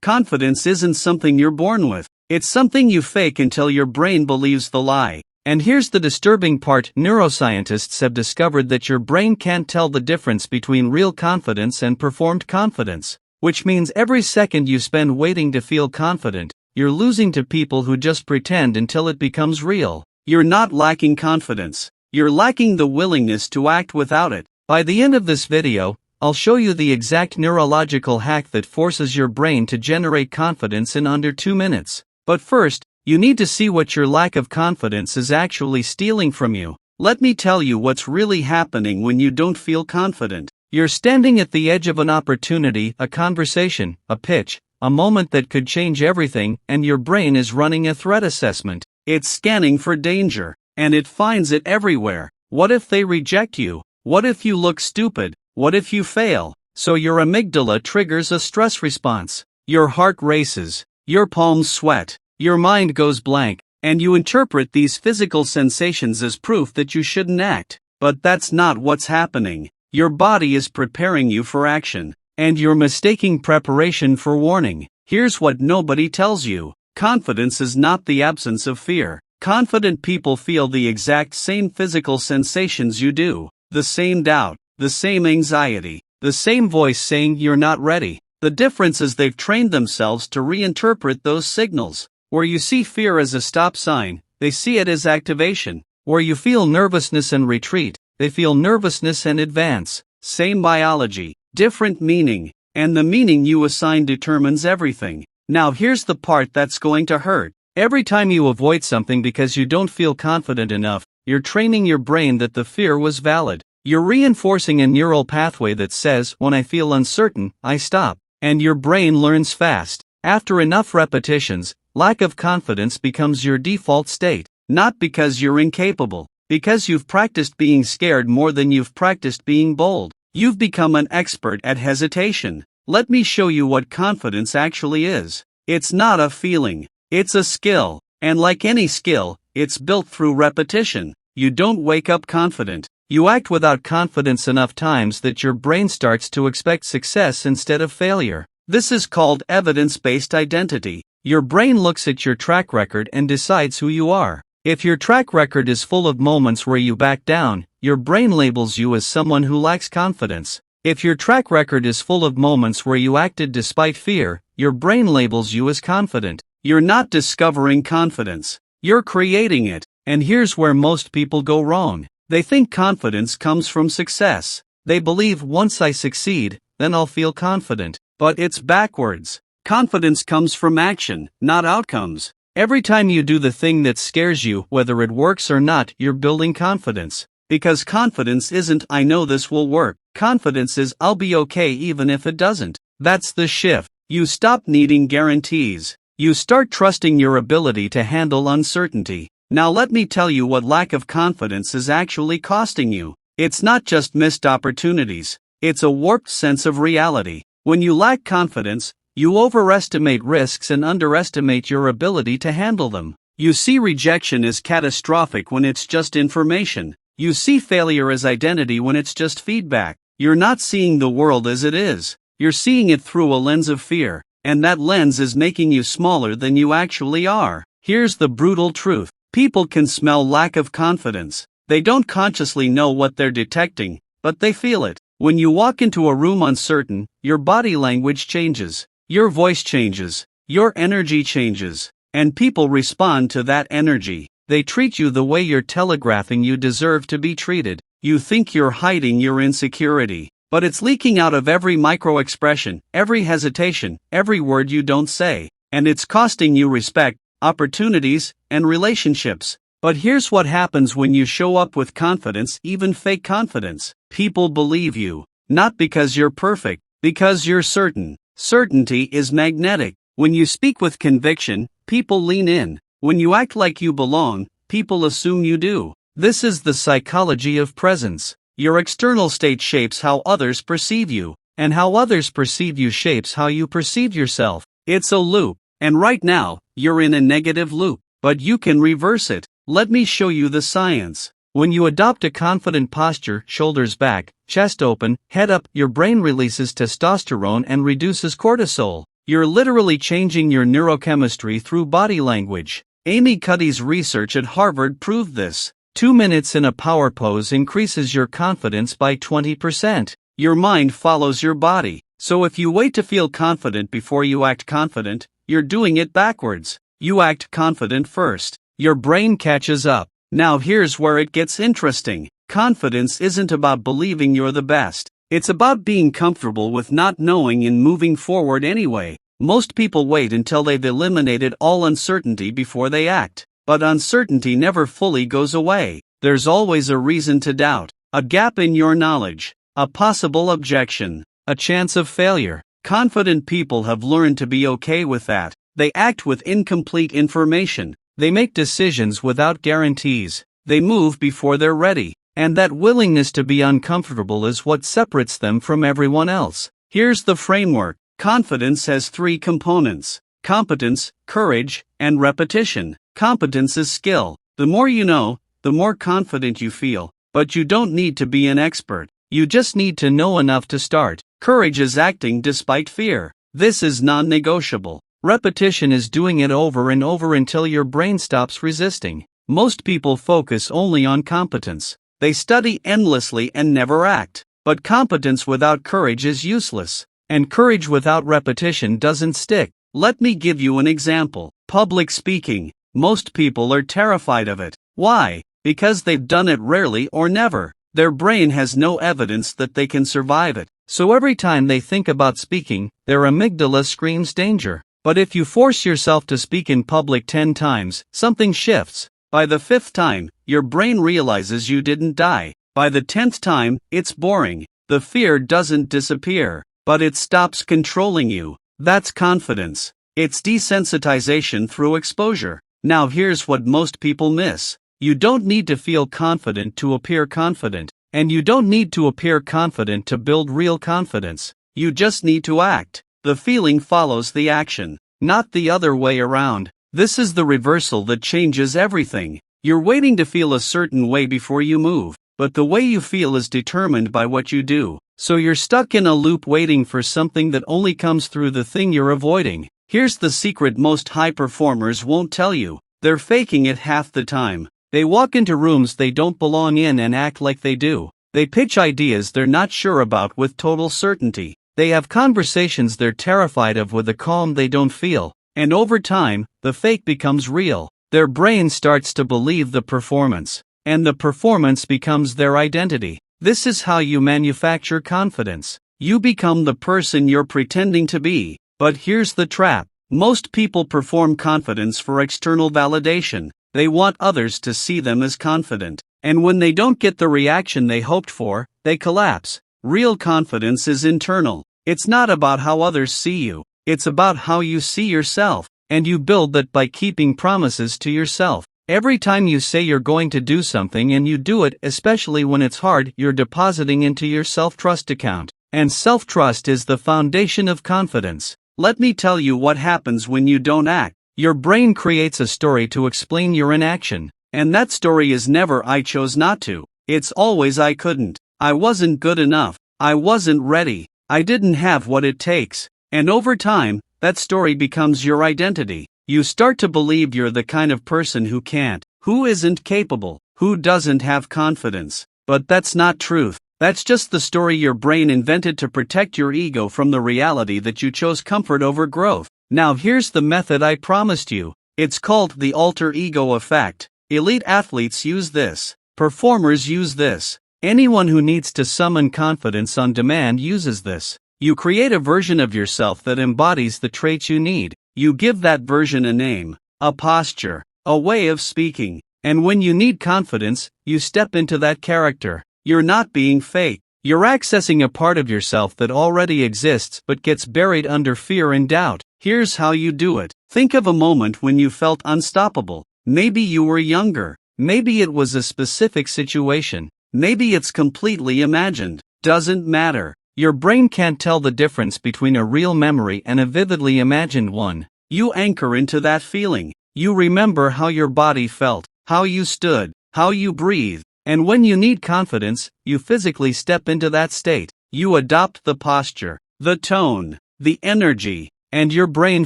Confidence isn't something you're born with. It's something you fake until your brain believes the lie. And here's the disturbing part: neuroscientists have discovered that your brain can't tell the difference between real confidence and performed confidence. Which means every second you spend waiting to feel confident, you're losing to people who just pretend until it becomes real. You're not lacking confidence. You're lacking the willingness to act without it. By the end of this video, I'll show you the exact neurological hack that forces your brain to generate confidence in under 2 minutes. But first, you need to see what your lack of confidence is actually stealing from you. Let me tell you what's really happening when you don't feel confident. You're standing at the edge of an opportunity, a conversation, a pitch, a moment that could change everything, and your brain is running a threat assessment. It's scanning for danger, and it finds it everywhere. What if they reject you? What if you look stupid? What if you fail? So your amygdala triggers a stress response. Your heart races, your palms sweat, your mind goes blank, and you interpret these physical sensations as proof that you shouldn't act. But that's not what's happening. Your body is preparing you for action, and you're mistaking preparation for warning. Here's what nobody tells you. Confidence is not the absence of fear. Confident people feel the exact same physical sensations you do. The same doubt, the same anxiety, the same voice saying you're not ready. The difference is they've trained themselves to reinterpret those signals. Where you see fear as a stop sign, they see it as activation. Where you feel nervousness and retreat, they feel nervousness and advance. Same biology, different meaning, and the meaning you assign determines everything. Now here's the part that's going to hurt. Every time you avoid something because you don't feel confident enough, you're training your brain that the fear was valid. You're reinforcing a neural pathway that says, when I feel uncertain, I stop. And your brain learns fast. After enough repetitions, lack of confidence becomes your default state. Not because you're incapable, because you've practiced being scared more than you've practiced being bold. You've become an expert at hesitation. Let me show you what confidence actually is. It's not a feeling, it's a skill. And like any skill, it's built through repetition. You don't wake up confident. You act without confidence enough times that your brain starts to expect success instead of failure. This is called evidence-based identity. Your brain looks at your track record and decides who you are. If your track record is full of moments where you back down, your brain labels you as someone who lacks confidence. If your track record is full of moments where you acted despite fear, your brain labels you as confident. You're not discovering confidence. You're creating it. And here's where most people go wrong. They think confidence comes from success. They believe once I succeed, then I'll feel confident. But it's backwards. Confidence comes from action, not outcomes. Every time you do the thing that scares you, whether it works or not, you're building confidence. Because confidence isn't I know this will work. Confidence is I'll be okay even if it doesn't. That's the shift. You stop needing guarantees. You start trusting your ability to handle uncertainty. Now let me tell you what lack of confidence is actually costing you. It's not just missed opportunities. It's a warped sense of reality. When you lack confidence, you overestimate risks and underestimate your ability to handle them. You see rejection as catastrophic when it's just information. You see failure as identity when it's just feedback. You're not seeing the world as it is. You're seeing it through a lens of fear, and that lens is making you smaller than you actually are. Here's the brutal truth. People can smell lack of confidence. They don't consciously know what they're detecting, but they feel it. When you walk into a room uncertain, your body language changes. Your voice changes, your energy changes, and people respond to that energy. They treat you the way you're telegraphing you deserve to be treated. You think you're hiding your insecurity, but it's leaking out of every micro-expression, every hesitation, every word you don't say, and it's costing you respect, opportunities, and relationships. But here's what happens when you show up with confidence, even fake confidence. People believe you, not because you're perfect, because you're certain. Certainty is magnetic. When you speak with conviction, people lean in. When you act like you belong, people assume you do. This is the psychology of presence. Your external state shapes how others perceive you, and how others perceive you shapes how you perceive yourself. It's a loop, and right now, you're in a negative loop, but you can reverse it. Let me show you the science. When you adopt a confident posture, shoulders back, chest open, head up, your brain releases testosterone and reduces cortisol. You're literally changing your neurochemistry through body language. Amy Cuddy's research at Harvard proved this. 2 minutes in a power pose increases your confidence by 20%. Your mind follows your body. So if you wait to feel confident before you act confident, you're doing it backwards. You act confident first. Your brain catches up. Now here's where it gets interesting. Confidence isn't about believing you're the best. It's about being comfortable with not knowing and moving forward anyway. Most people wait until they've eliminated all uncertainty before they act. But uncertainty never fully goes away. There's always a reason to doubt, a gap in your knowledge, a possible objection, a chance of failure. Confident people have learned to be okay with that. They act with incomplete information. They make decisions without guarantees. They move before they're ready. And that willingness to be uncomfortable is what separates them from everyone else. Here's the framework. Confidence has 3 components: competence, courage, and repetition. Competence is skill. The more you know, the more confident you feel. But you don't need to be an expert. You just need to know enough to start. Courage is acting despite fear. This is non-negotiable. Repetition is doing it over and over until your brain stops resisting. Most people focus only on competence. They study endlessly and never act. But competence without courage is useless. And courage without repetition doesn't stick. Let me give you an example. Public speaking. Most people are terrified of it. Why? Because they've done it rarely or never. Their brain has no evidence that they can survive it. So every time they think about speaking, their amygdala screams danger. But if you force yourself to speak in public 10 times, something shifts. By the 5th time, your brain realizes you didn't die. By the 10th time, it's boring. The fear doesn't disappear, but it stops controlling you. That's confidence. It's desensitization through exposure. Now here's what most people miss. You don't need to feel confident to appear confident, and you don't need to appear confident to build real confidence. You just need to act. The feeling follows the action, not the other way around. This is the reversal that changes everything. You're waiting to feel a certain way before you move, but the way you feel is determined by what you do. So you're stuck in a loop waiting for something that only comes through the thing you're avoiding. Here's the secret most high performers won't tell you. They're faking it half the time. They walk into rooms they don't belong in and act like they do. They pitch ideas they're not sure about with total certainty. They have conversations they're terrified of with a calm they don't feel. And over time, the fake becomes real. Their brain starts to believe the performance. And the performance becomes their identity. This is how you manufacture confidence. You become the person you're pretending to be. But here's the trap. Most people perform confidence for external validation. They want others to see them as confident. And when they don't get the reaction they hoped for, they collapse. Real confidence is internal. It's not about how others see you. It's about how you see yourself. And you build that by keeping promises to yourself. Every time you say you're going to do something and you do it, especially when it's hard, you're depositing into your self-trust account. And self-trust is the foundation of confidence. Let me tell you what happens when you don't act. Your brain creates a story to explain your inaction. And that story is never "I chose not to." It's always "I couldn't." "I wasn't good enough." "I wasn't ready." "I didn't have what it takes." And over time, that story becomes your identity. You start to believe you're the kind of person who can't, who isn't capable, who doesn't have confidence. But that's not truth. That's just the story your brain invented to protect your ego from the reality that you chose comfort over growth. Now here's the method I promised you. It's called the alter ego effect. Elite athletes use this. Performers use this. Anyone who needs to summon confidence on demand uses this. You create a version of yourself that embodies the traits you need. You give that version a name, a posture, a way of speaking. And when you need confidence, you step into that character. You're not being fake. You're accessing a part of yourself that already exists but gets buried under fear and doubt. Here's how you do it. Think of a moment when you felt unstoppable. Maybe you were younger. Maybe it was a specific situation. Maybe it's completely imagined. Doesn't matter. Your brain can't tell the difference between a real memory and a vividly imagined one. You anchor into that feeling. You remember how your body felt, how you stood, how you breathed. And when you need confidence, you physically step into that state. You adopt the posture, the tone, the energy. and your brain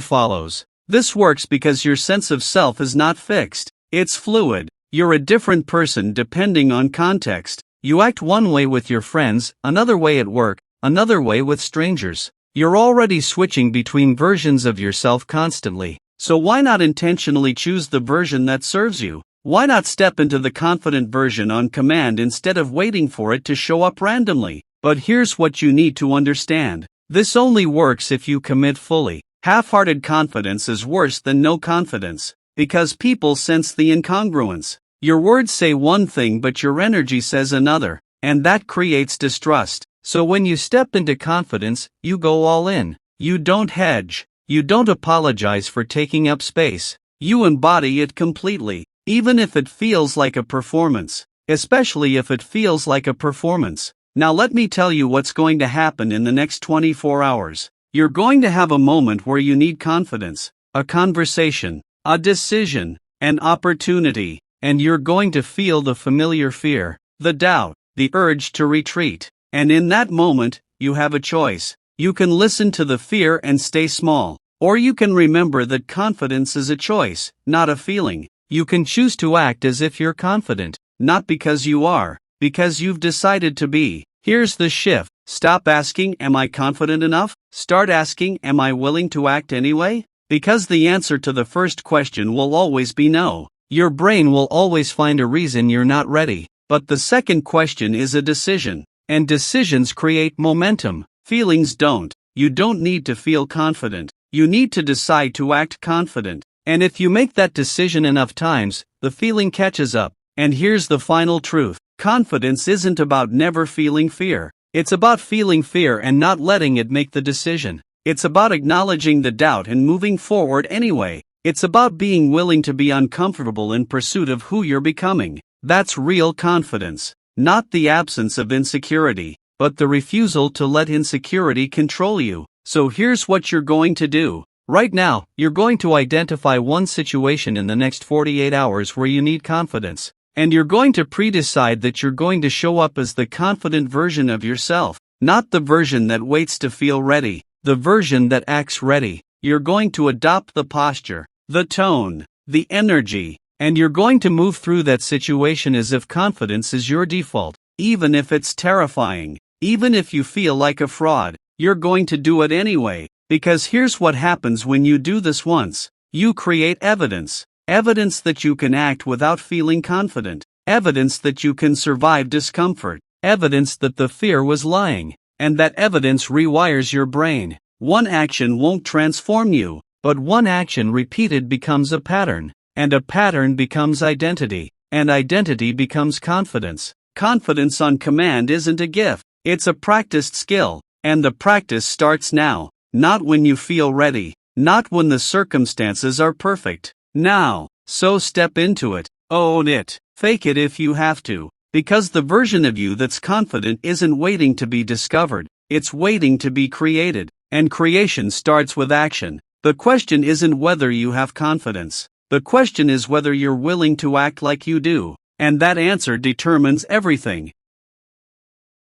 follows. This works because your sense of self is not fixed, it's fluid. You're a different person depending on context. You act one way with your friends, another way at work, another way with strangers. You're already switching between versions of yourself constantly. So why not intentionally choose the version that serves you? Why not step into the confident version on command instead of waiting for it to show up randomly? But here's what you need to understand. This only works if you commit fully. Half-hearted confidence is worse than no confidence, because people sense the incongruence. Your words say one thing but your energy says another, and that creates distrust. So when you step into confidence, you go all in. You don't hedge. You don't apologize for taking up space. You embody it completely, even if it feels like a performance. Especially if it feels like a performance. Now let me tell you what's going to happen in the next 24 hours. You're going to have a moment where you need confidence, a conversation, a decision, an opportunity, and you're going to feel the familiar fear, the doubt, the urge to retreat. And in that moment, you have a choice. You can listen to the fear and stay small, or you can remember that confidence is a choice, not a feeling. You can choose to act as if you're confident, not because you are, because you've decided to be. Here's the shift. Stop asking, am I confident enough? Start asking, am I willing to act anyway? Because the answer to the first question will always be no. Your brain will always find a reason you're not ready. But the second question is a decision. And decisions create momentum. Feelings don't. You don't need to feel confident. You need to decide to act confident. And if you make that decision enough times, the feeling catches up. And here's the final truth. Confidence isn't about never feeling fear. It's about feeling fear and not letting it make the decision. It's about acknowledging the doubt and moving forward anyway. It's about being willing to be uncomfortable in pursuit of who you're becoming. That's real confidence. Not the absence of insecurity, but the refusal to let insecurity control you. So here's what you're going to do. Right now, you're going to identify one situation in the next 48 hours where you need confidence. And you're going to pre-decide that you're going to show up as the confident version of yourself, not the version that waits to feel ready, the version that acts ready. You're going to adopt the posture, the tone, the energy, and you're going to move through that situation as if confidence is your default, even if it's terrifying, even if you feel like a fraud. You're going to do it anyway, because here's what happens when you do this once. You create evidence. Evidence that you can act without feeling confident. Evidence that you can survive discomfort. Evidence that the fear was lying. And that evidence rewires your brain. One action won't transform you, but one action repeated becomes a pattern. And a pattern becomes identity. And identity becomes confidence. Confidence on command isn't a gift. It's a practiced skill. And the practice starts now. Not when you feel ready. Not when the circumstances are perfect. Now. So step into it. Own it. Fake it if you have to. Because the version of you that's confident isn't waiting to be discovered. It's waiting to be created. And creation starts with action. The question isn't whether you have confidence. The question is whether you're willing to act like you do. And that answer determines everything.